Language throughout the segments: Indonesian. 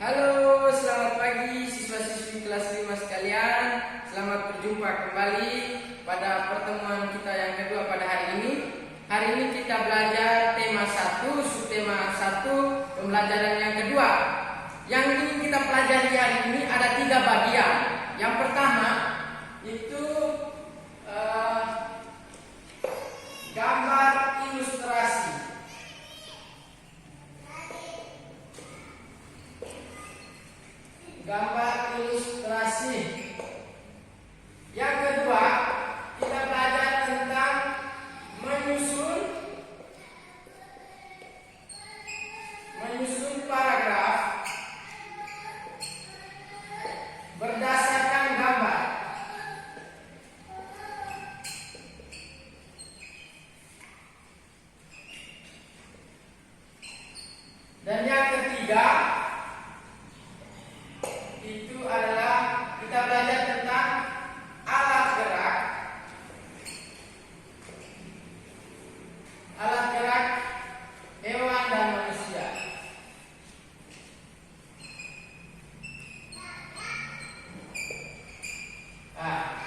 Halo, selamat pagi siswa-siswi kelas 5 sekalian. Selamat berjumpa kembali pada pertemuan kita yang kedua pada hari ini. Hari ini kita belajar tema 1, subtema 1, pembelajaran yang kedua. Yang ingin kita pelajari hari ini ada 3 bagian. Yang pertama itu gambar ilustrasi. Gambar ilustrasi. Yang kedua, kita belajar tentang menyusun paragraf berdasarkan gambar. Dan yang ketiga itu adalah kita belajar tentang alat gerak hewan dan manusia.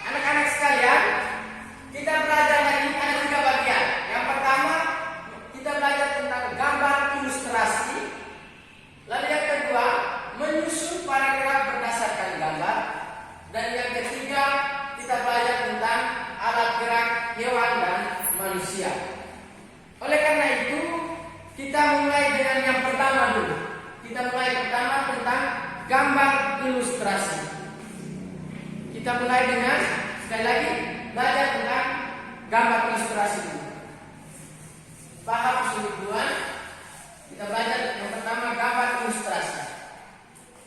Anak-anak sekalian, kita belajar hari ini ada 3 bagian. Yang pertama, kita belajar tentang gambar ilustrasi. Lalu yang kedua, menyusun paragraf berdasarkan gambar. Dan yang ketiga, kita belajar tentang alat gerak hewan dan manusia. Oleh karena itu, kita mulai dengan yang pertama dulu. Kita mulai pertama tentang gambar ilustrasi. Kita mulai dengan, sekali lagi, belajar tentang gambar ilustrasi dulu. Paham duluan. Kita belajar yang pertama gambar ilustrasi.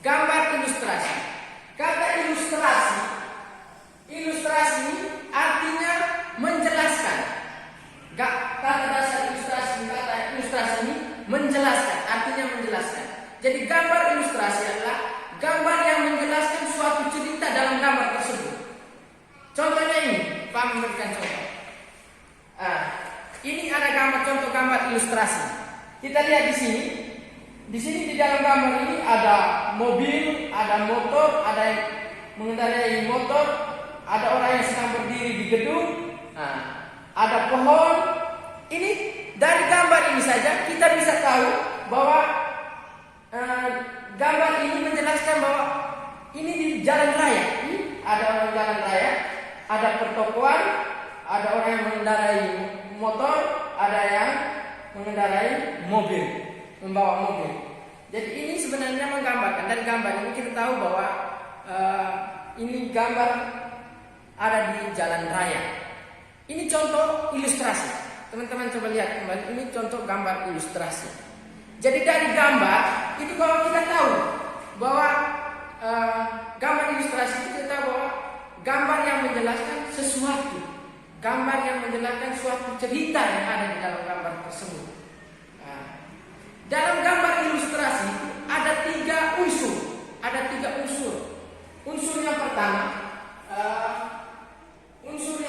Gambar ilustrasi. Kata ilustrasi ini artinya menjelaskan. Kata dasar ilustrasi ini menjelaskan, artinya menjelaskan. Jadi gambar ilustrasi adalah gambar yang menjelaskan suatu cerita dalam gambar tersebut. Contohnya ini, Pak memberikan contoh. Ini ada contoh gambar ilustrasi. Kita lihat di sini. Di sini di dalam gambar ini ada mobil, ada motor, ada yang mengendarai motor, ada orang yang sedang berdiri di gedung, ada pohon. Ini dari gambar ini saja kita bisa tahu bahwa gambar ini menjelaskan bahwa ini di jalan raya. Ada orang jalan raya, ada pertokoan, ada orang yang mengendarai motor, ada yang mengendarai mobil, membawa mobil. Jadi ini sebenarnya menggambarkan, dari gambar ini kita tahu bahwa ini gambar ada di jalan raya. Ini contoh ilustrasi. Teman-teman coba lihat kembali, ini contoh gambar ilustrasi. Jadi dari gambar itu kalau kita tahu bahwa gambar ilustrasi itu kita tahu bahwa gambar yang menjelaskan sesuatu, gambar yang menjelaskan suatu cerita yang ada di dalam gambar tersebut. Dalam gambar ilustrasi ada 3 unsur. Ada 3 unsur. Unsur yang pertama, unsur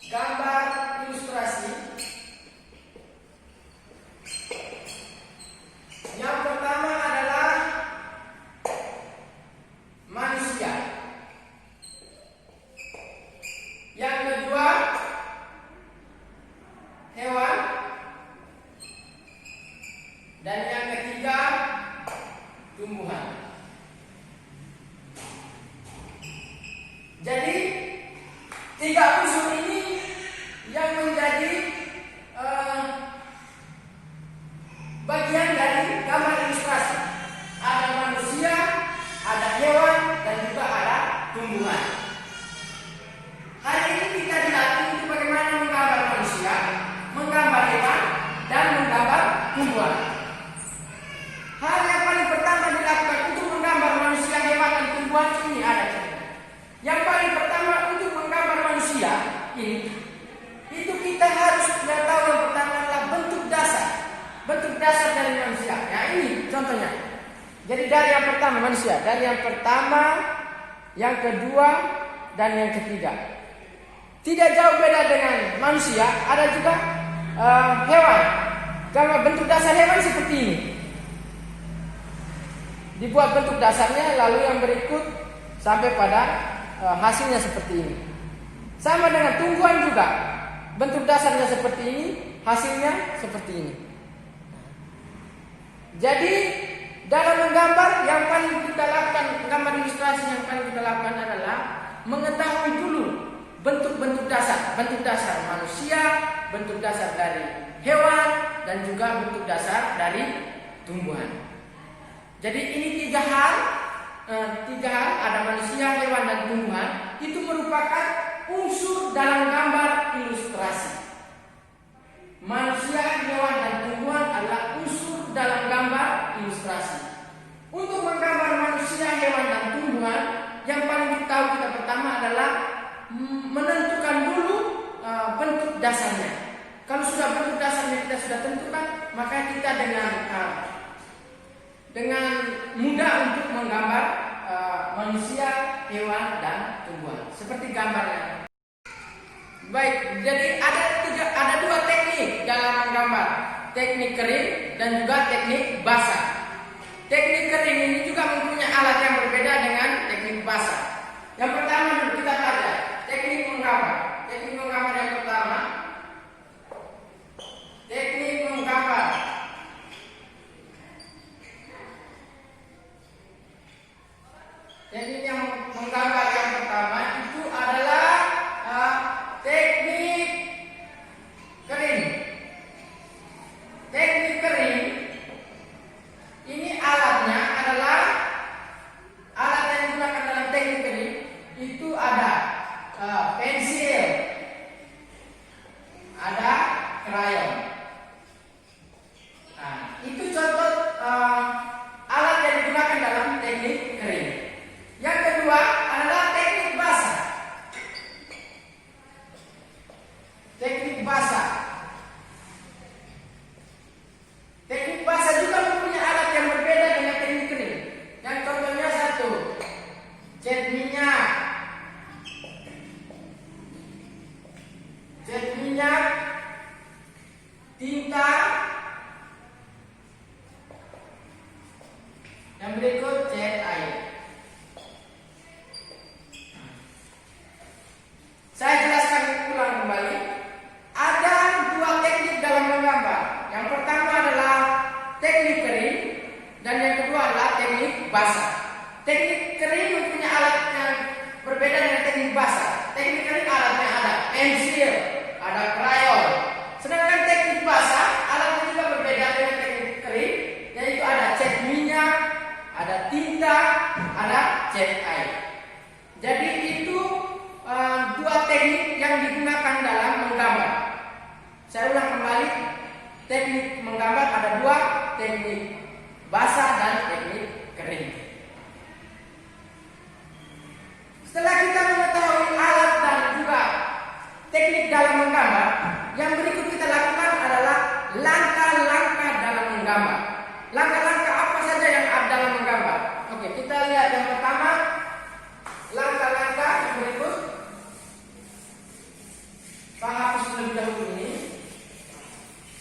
gambar ilustrasi. Yang pertama adalah manusia. Yang kedua, hewan. Dan yang ketiga, tumbuhan. Jadi 3 unsur ini yang menjadi bagian dari gambar ilustrasi. Ada manusia, ada hewan, dan juga ada tumbuhan. Hari ini kita dilatih untuk bagaimana menggambar manusia, menggambar hewan, dan menggambar tumbuhan. Hal yang paling pertama dilakukan untuk menggambar manusia, hewan, dan tumbuhan ini ada. Yang paling pertama untuk menggambar manusia ini, itu kita harus tahu yang pertama adalah bentuk dasar dari manusia. Ya ini contohnya. Jadi dari yang pertama manusia, dari yang pertama, yang kedua, dan yang ketiga. Tidak jauh beda dengan manusia, ada juga hewan. Kalau bentuk dasar hewan seperti ini. dibuat bentuk dasarnya, lalu yang berikut sampai pada hasilnya seperti ini. Sama dengan tumbuhan juga, bentuk dasarnya seperti ini, hasilnya seperti ini. Jadi dalam menggambar yang paling kita lakukan, gambar ilustrasi yang paling kita lakukan adalah mengetahui dulu bentuk-bentuk dasar manusia, bentuk dasar dari hewan, dan juga bentuk dasar dari tumbuhan. Jadi ini tiga hal, ada manusia, hewan, dan tumbuhan, itu merupakan unsur dalam gambar ilustrasi. Manusia, hewan, dan tumbuhan adalah unsur dalam gambar ilustrasi. Untuk menggambar manusia, hewan, dan tumbuhan, yang paling kita pertama adalah menentukan dulu bentuk dasarnya. Kalau sudah bentuk dasarnya kita sudah tentukan, maka kita dengan mudah untuk menggambar manusia, hewan, dan tumbuhan. Seperti gambarnya. Baik, jadi ada dua teknik dalam menggambar, teknik kering dan juga teknik basah. Teknik kering ini juga mempunyai alat yang berbeda dengan teknik basah. Yang pertama kita belajar teknik menggambar. Teknik menggambar yang pertama, teknik menggambar. Teknik yang menggambar yang pertama itu adalah teknik kering. Teknik kering ini alatnya adalah alat yang digunakan dalam teknik kering itu ada pensil, ada krayon. Nah, itu contoh alat yang digunakan dalam teknik kering. Yang kedua adalah teknik basah. Teknik basah. Teknik basah juga mempunyai alat yang berbeda dengan teknik kering. Yang contohnya satu, cat minyak. Cat minyak, tinta. Yang berikut cat air. Saya jelaskan ulang kembali. Ada dua teknik dalam menggambar. Yang pertama adalah teknik kering dan yang kedua adalah teknik basah. Teknik kering mempunyai alat yang berbeda dengan teknik basah. Teknik kering alatnya ada pensil, ada krayon. Sedangkan teknik basah alatnya juga berbeda dengan teknik kering, yaitu ada cat minyak, ada tinta, ada cat air. Jadi itu dua teknik yang digunakan dalam menggambar. Saya ulang kembali, teknik menggambar ada dua, teknik basah dan teknik kering. Setelah kita mengetahui alat dan juga teknik dalam menggambar, yang berikut kita lakukan adalah langkah-langkah dalam menggambar. Langkah-langkah apa saja yang ada dalam menggambar? Oke, kita lihat yang pertama, langkah-langkah yang berikut. Saya hapus terlebih dahulu ini.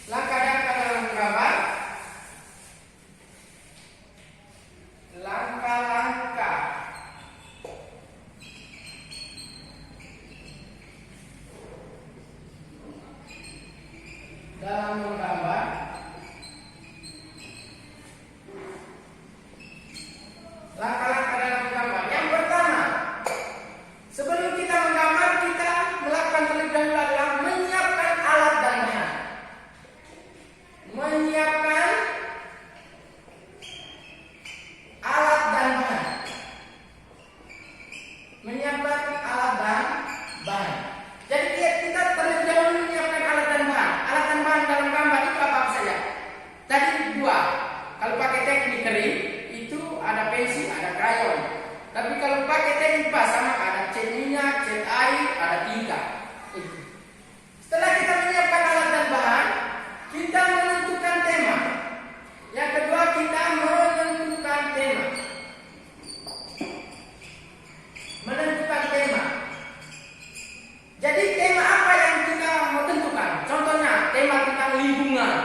Langkah-langkah dalam menggambar. Langkah-langkah dalam menggambar. Langkah-langkah dalam menggambar. Yang pertama, sebelum kita menggambar, kita melakukan terlebih dahulu adalah menyiapkan alat dan bahan. Menyiapkan alat dan bahan. Menyiapkan alat dan bahan. Jadi kita terlebih dahulu menyiapkan alat dan bahan. Alat dan bahan dalam gambar itu apa saja? Tadi dua. Kalau pakai teknik kering itu ada pensil, ada krayon. Tapi kalau pakai teknik basah maka ada cat minyak, cat air, ada tinta. Setelah kita menyiapkan alat dan bahan, kita menentukan tema. Yang kedua kita menentukan tema. Menentukan tema. Jadi tema apa yang kita mau tentukan? Contohnya tema tentang lingkungan.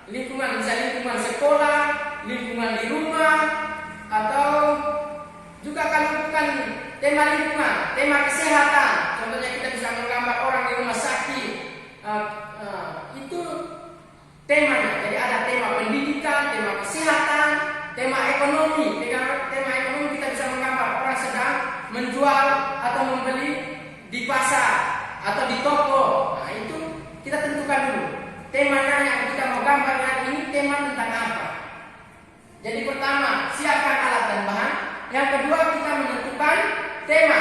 Lingkungan, misalnya lingkungan sekolah, lingkungan di rumah, tema lingkungan, tema kesehatan. Contohnya kita bisa menggambar orang di rumah sakit. Itu temanya. Jadi ada tema pendidikan, tema kesehatan, tema ekonomi. Tema ekonomi kita bisa menggambar orang sedang menjual atau membeli di pasar atau di toko. Nah, itu kita tentukan dulu. Temanya yang kita mau gambar hari ini tema tentang apa. Jadi pertama, siapkan alat dan bahan. Yang kedua, kita menentukan tema.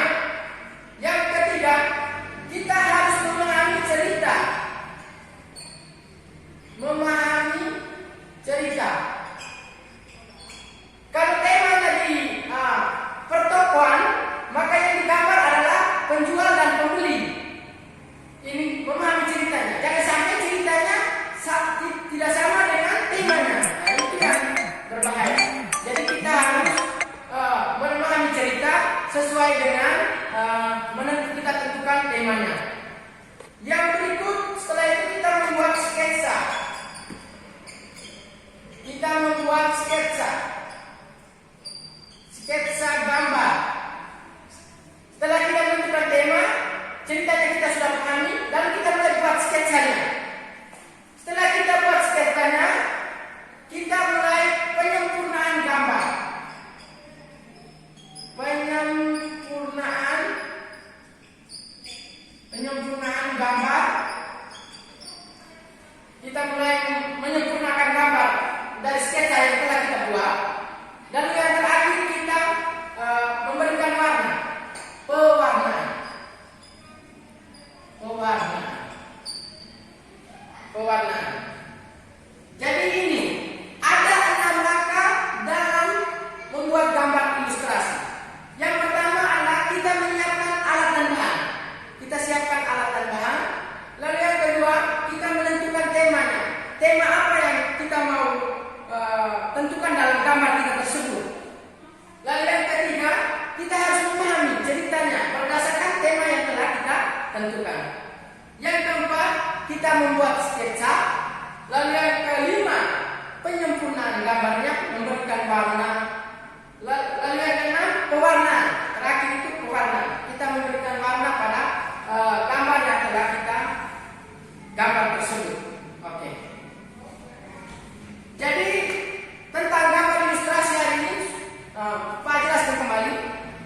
Yang ketiga, kita harus memahami cerita. Memahami cerita. Kalau tema tadi pertokoan, maka yang digambar adalah penjual dan pembeli. Ini memahami ceritanya. Jangan sampai ceritanya tidak sama dengan temanya. Nah, itu yang berbahaya. Jadi kita harus memahami cerita sesuai dengan kita tentukan temanya. Yang berikut, setelah itu kita membuat sketsa. Kita membuat sketsa gambar. Setelah kita menentukan tema, ceritanya kita sudah pahami, lalu kita mulai buat sketsanya. Setelah kita buat sketsanya, kita mulai penyempurnaan gambar. Penyempurnaan gambar. Kita mulai menyempurnakan gambar dari sketsa yang telah kita buat. Dan yang terakhir kita memberikan warna, pewarnaan. Jadi ini ada 6 langkah dalam membuat gambar ilustrasi. Yang pertama adalah kita menyiapkan alat dan bahan. Kita siapkan alat dan bahan. Lalu yang kedua, kita menentukan temanya. Tema apa yang kita mau tentukan dalam gambar kita tersebut. Lalu yang ketiga, kita harus memahami ceritanya berdasarkan tema yang telah kita tentukan. Yang keempat, kita membuat sketsa. Lalu yang kelima, penyempurnaan gambarnya, memberikan warna. Lalu yang keenam, pewarnaan. Terakhir itu pewarnaan. Kita memberikan warna pada gambar yang telah kita gambar tersebut. Oke. Jadi tentang gambar ilustrasi hari ini, Pak jelaskan kembali.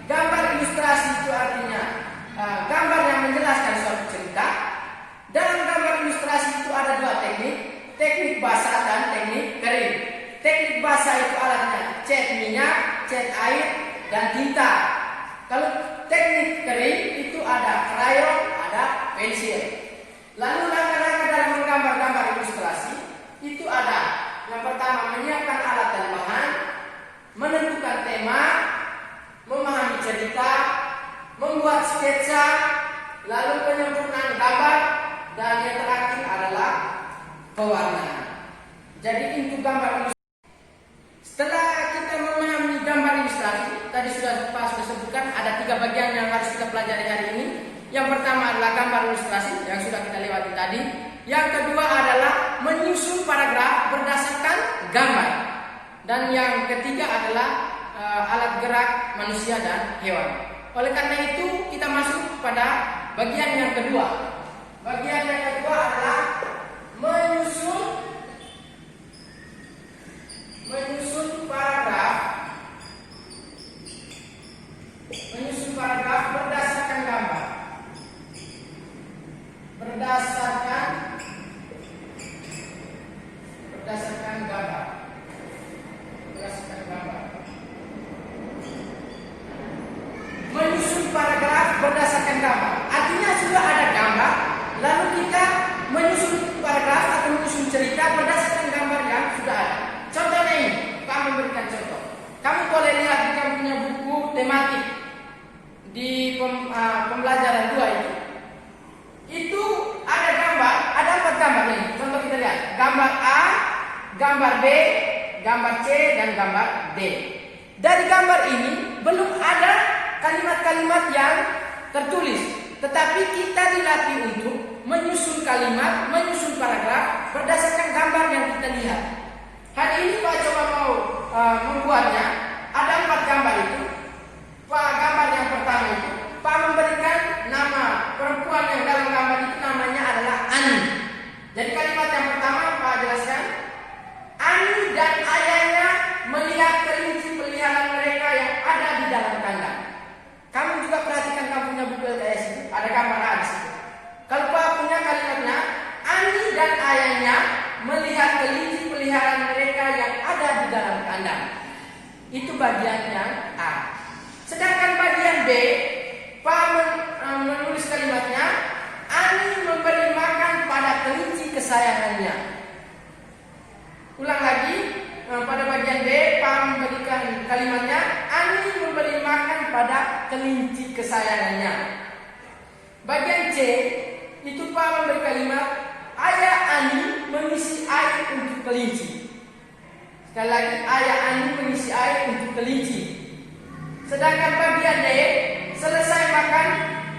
Gambar ilustrasi itu artinya gambar yang menjelaskan suatu cerita. Dalam gambar ilustrasi itu ada 2 teknik. Teknik basah dan teknik kering. Teknik basah itu alatnya cat minyak, cat air, dan tinta. Kalau teknik kering itu ada krayon, ada pensil. Lalu langkah-langkah dalam menggambar gambar ilustrasi itu ada. Yang pertama, menyiapkan alat dan bahan, menentukan tema, memahami cerita, membuat sketsa, lalu penyempurnaan gambar, dan yang terakhir adalah pewarnaan. Jadi untuk gambar ilustrasi. Setelah kita memahami gambar ilustrasi, tadi sudah sebutkan ada 3 bagian yang harus kita pelajari hari ini. Yang pertama adalah gambar ilustrasi yang sudah kita lewati tadi. Yang kedua adalah menyusun paragraf berdasarkan gambar. Dan yang ketiga adalah alat gerak manusia dan hewan. Oleh karena itu kita masuk pada bagian yang kedua. Bagian yang kedua adalah menyusun paragraf. Menyusun paragraf berdasarkan gambar. Berdasarkan gambar. Menyusun paragraf berdasarkan gambar. Artinya sudah ada gambar, lalu kita menyusun paragraf atau menyusun cerita berdasarkan gambar yang sudah ada. Contohnya ini, Pak memberikan contoh. Kamu boleh lihat di kamu punya buku tematik di pembelajaran 2 itu. Itu ada gambar, ada 4 gambar nih. Contoh kita lihat, gambar A, gambar B, gambar C, dan gambar D. Dari gambar ini belum ada kalimat-kalimat yang tertulis, tetapi kita dilatih untuk menyusun kalimat, menyusun paragraf berdasarkan gambar yang kita lihat. Hari ini Pak coba membuatnya. Ada 4 gambar itu. Pak, gambar yang pertama itu ada di dalam kandang. Itu bagian yang A. Sedangkan bagian B, Pa menulis kalimatnya, Ani memberi makan pada kelinci kesayangannya. Ulang lagi, pada bagian B, Pa memberikan kalimatnya, Ani memberi makan pada kelinci kesayangannya. Bagian C, itu Pa memberi kalimat, Ayah Ani mengisi air untuk kelinci. Sekali lagi, Ayah Ani mengisi air untuk kelinci. Sedangkan bagian D, selesai makan,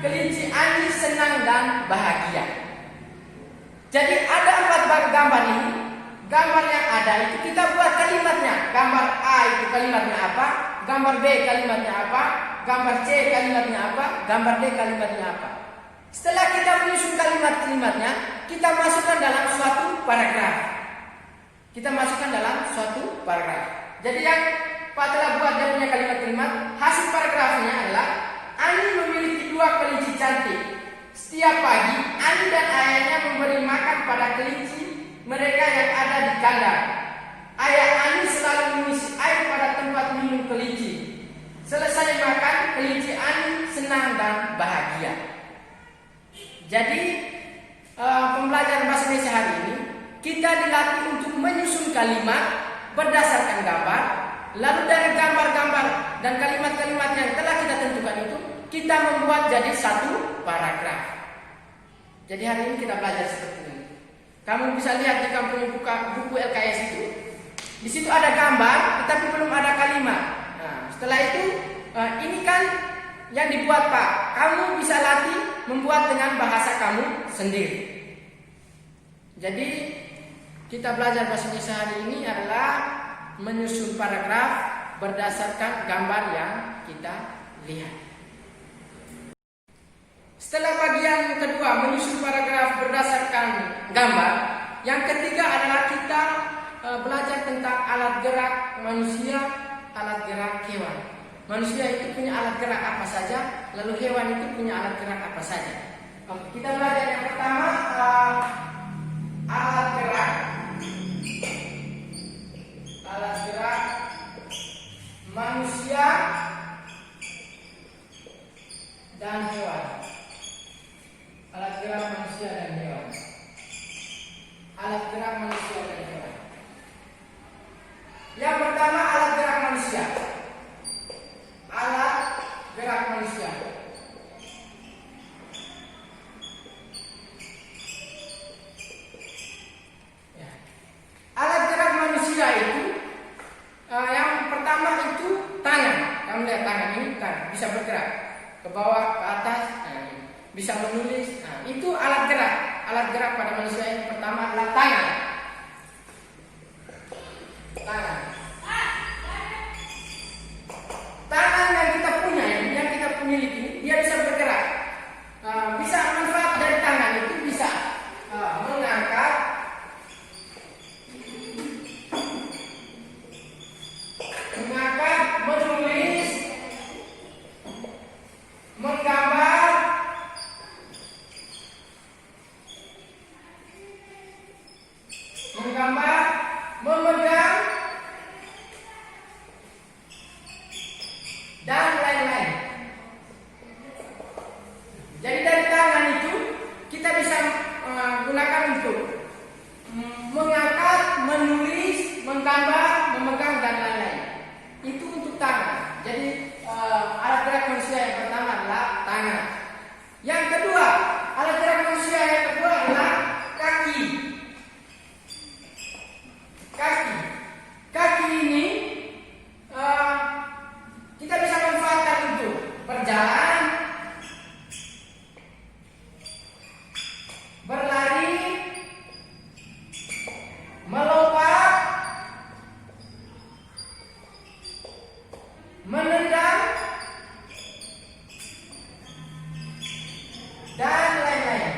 kelinci Ani senang dan bahagia. Jadi ada 4 gambar ini. Gambar yang ada itu kita buat kalimatnya. Gambar A itu kalimatnya apa? Gambar B kalimatnya apa? Gambar C kalimatnya apa? Gambar D kalimatnya apa? Setelah kita menyusun kalimat-kalimatnya, kita masukkan dalam suatu paragraf. Jadi yang Pak telah buat dia punya kalimat-kalimat, hasil paragrafnya adalah Ani memiliki 2 kelinci cantik. Setiap pagi, Ani dan ayahnya memberi makan pada kelinci mereka yang ada di kandang. Ayah Ani selalu mengisi air pada tempat minum kelinci. Selesai makan, kelinci Ani senang dan bahagia. Jadi pembelajaran bahasa Indonesia hari ini kita dilatih untuk menyusun kalimat berdasarkan gambar. Lalu dari gambar-gambar dan kalimat-kalimat yang telah kita tentukan itu, kita membuat jadi satu paragraf. Jadi hari ini kita belajar seperti ini. Kamu bisa lihat di kamu buka buku LKS itu. Di situ ada gambar, tetapi belum ada kalimat. Nah, setelah itu, ini kan yang dibuat Pak. Kamu bisa latih membuat dengan bahasa kamu sendiri. Jadi kita belajar bahasa Indonesia hari ini adalah menyusun paragraf berdasarkan gambar yang kita lihat. Setelah bagian kedua menyusun paragraf berdasarkan gambar, yang ketiga adalah kita belajar tentang alat gerak manusia, alat gerak hewan. Manusia itu punya alat gerak apa saja, lalu hewan itu punya alat gerak apa saja. Kita belajar yang pertama alat gerak. Alat gerak manusia dan hewan. Alat gerak manusia dan hewan. Alat gerak manusia dan hewan. Yang pertama alat gerak manusia. Alat gerak manusia. Ya. Alat gerak manusia itu yang pertama itu tangan. Kamu lihat tangan ini, tangan bisa bergerak ke bawah, ke atas, bisa menulis. Nah, itu alat gerak. Alat gerak pada manusia yang pertama adalah tangan. Tangan. Tangan yang kita punya, yang kita miliki, dia bisa bergerak. Bisa manfaat dari tangan itu bisa mengangkat, menulis, menggambar, memegang, dan lain-lain. Jadi dari tangan itu kita bisa gunakan untuk mengangkat, menulis, menggambar, memegang, dan lain-lain. Itu untuk tangan. Jadi alat gerak manusia yang pertama adalah tangan. Yang kedua, alat gerak manusia yang kedua adalah kaki. Kaki ini kita bisa manfaatkan untuk berjalan, berlari, melompat, menendang, dan lain-lain.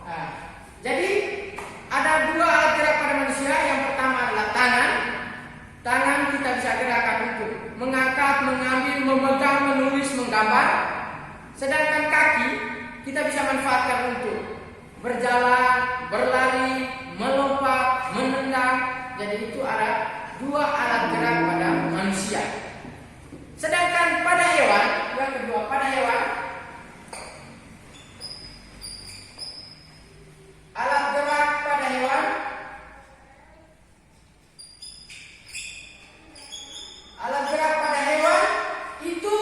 Nah, jadi ada 2 alat gerak pada manusia. Yang pertama adalah tangan. Tangan kita bisa gerakkan untuk mengangkat, mengambil, memegang, menulis, menggambar. Sedangkan kaki kita bisa manfaatkan untuk berjalan, berlari, melompat, menendang. Jadi itu ada dua alat gerak pada manusia. Sedangkan pada hewan, yang kedua pada hewan, alat gerak pada hewan, alat gerak pada hewan itu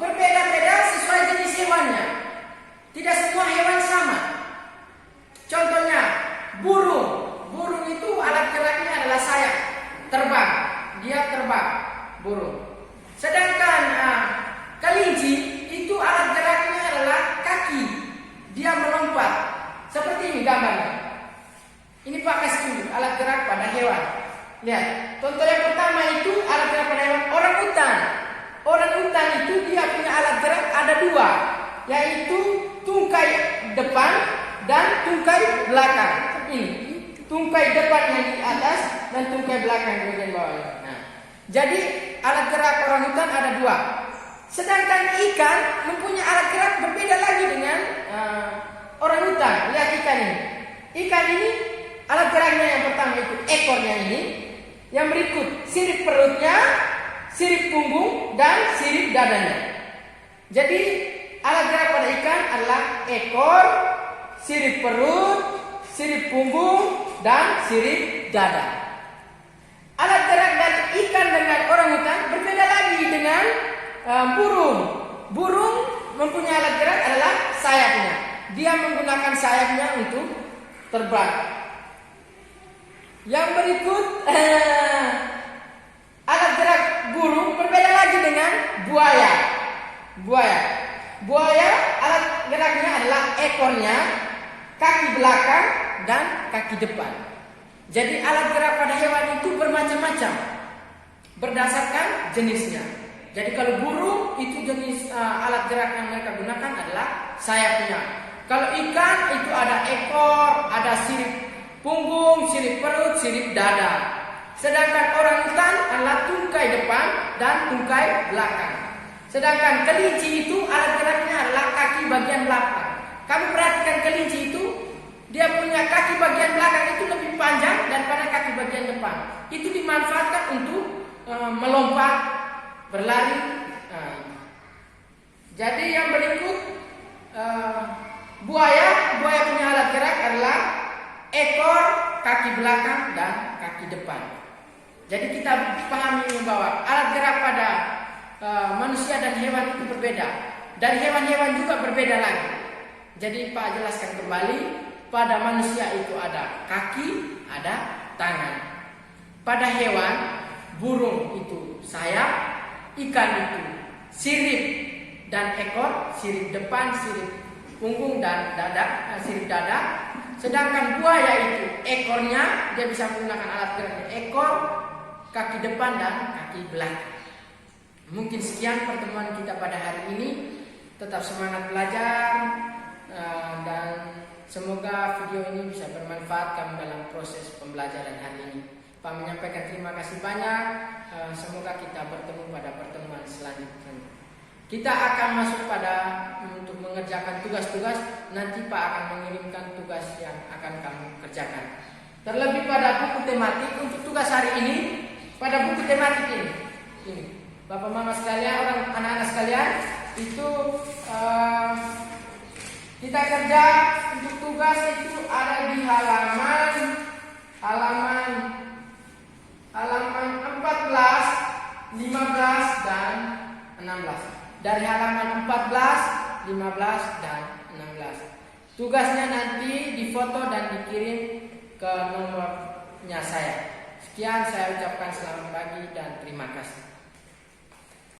berbeda-beda sesuai jenis hewannya. Tidak semua hewan sama. Contohnya burung. Burung itu alat geraknya adalah sayap, terbang. Dia terbang, burung. Sedangkan kelinci itu alat geraknya adalah kaki. Dia melompat. Seperti ini gambarnya. Ini Pak kasih tunjuk alat gerak pada hewan. Lihat, contoh yang pertama itu alat gerak pada hewan orang hutan. Orang hutan itu dia punya alat gerak ada dua, yaitu tungkai depan dan tungkai belakang. Ini tungkai depan yang di atas dan tungkai belakang di bagian bawah. Nah, jadi alat gerak orang hutan ada dua. Sedangkan ikan mempunyai alat gerak berbeda lagi dengan orang hutan. Lihat ikan ini. Ikan ini alat geraknya yang pertama itu ekornya ini. Yang berikut sirip perutnya, sirip punggung, dan sirip dadanya. Jadi alat gerak pada ikan adalah ekor, sirip perut, sirip punggung, dan sirip dada. Alat gerak dari ikan dengan orang hutan berbeda lagi dengan burung. Burung mempunyai alat gerak adalah sayapnya. Dia menggunakan sayapnya untuk terbang. Yang berikut alat gerak burung berbeda lagi dengan buaya. Buaya alat geraknya adalah ekornya, kaki belakang, dan kaki depan. Jadi alat gerak pada hewan itu bermacam-macam berdasarkan jenisnya. Jadi kalau burung itu jenis alat gerak yang mereka gunakan adalah sayapnya. Kalau ikan itu ada ekor, ada sirip punggung, sirip perut, sirip dada. Sedangkan orang hutan adalah tungkai depan dan tungkai belakang. Sedangkan kelinci itu alat geraknya adalah kaki bagian belakang. Kamu perhatikan kelinci itu, dia punya kaki bagian belakang itu lebih panjang daripada kaki bagian depan. Itu dimanfaatkan untuk melompat, berlari. Jadi yang berikut buaya punya alat gerak adalah ekor, kaki belakang, dan kaki depan. Jadi kita pahami bahwa alat gerak pada manusia dan hewan itu berbeda. Dari hewan-hewan juga berbeda lagi. Jadi Pak jelaskan kembali, pada manusia itu ada kaki, ada tangan. Pada hewan, burung itu sayap, ikan itu sirip dan ekor, sirip depan, sirip punggung, dan dada, sirip dada. Sedangkan buaya itu ekornya, dia bisa menggunakan alat geraknya ekor, kaki depan, dan kaki belakang. Mungkin sekian pertemuan kita pada hari ini. Tetap semangat belajar dan semoga video ini bisa bermanfaat kamu dalam proses pembelajaran hari ini. Pak menyampaikan terima kasih banyak. Semoga kita bertemu pada pertemuan selanjutnya. Kita akan masuk pada untuk mengerjakan tugas-tugas. Nanti Pak akan mengirimkan tugas yang akan kamu kerjakan. Terlebih pada buku tematik untuk tugas hari ini, pada buku tematik ini, Bapak Mama sekalian, anak-anak sekalian, itu kita kerja untuk tugas itu ada di halaman 14, 15, dan 16. Dari halaman 14, 15, dan 16. Tugasnya nanti difoto dan dikirim ke nomornya saya. Sekian, saya ucapkan selamat pagi dan terima kasih.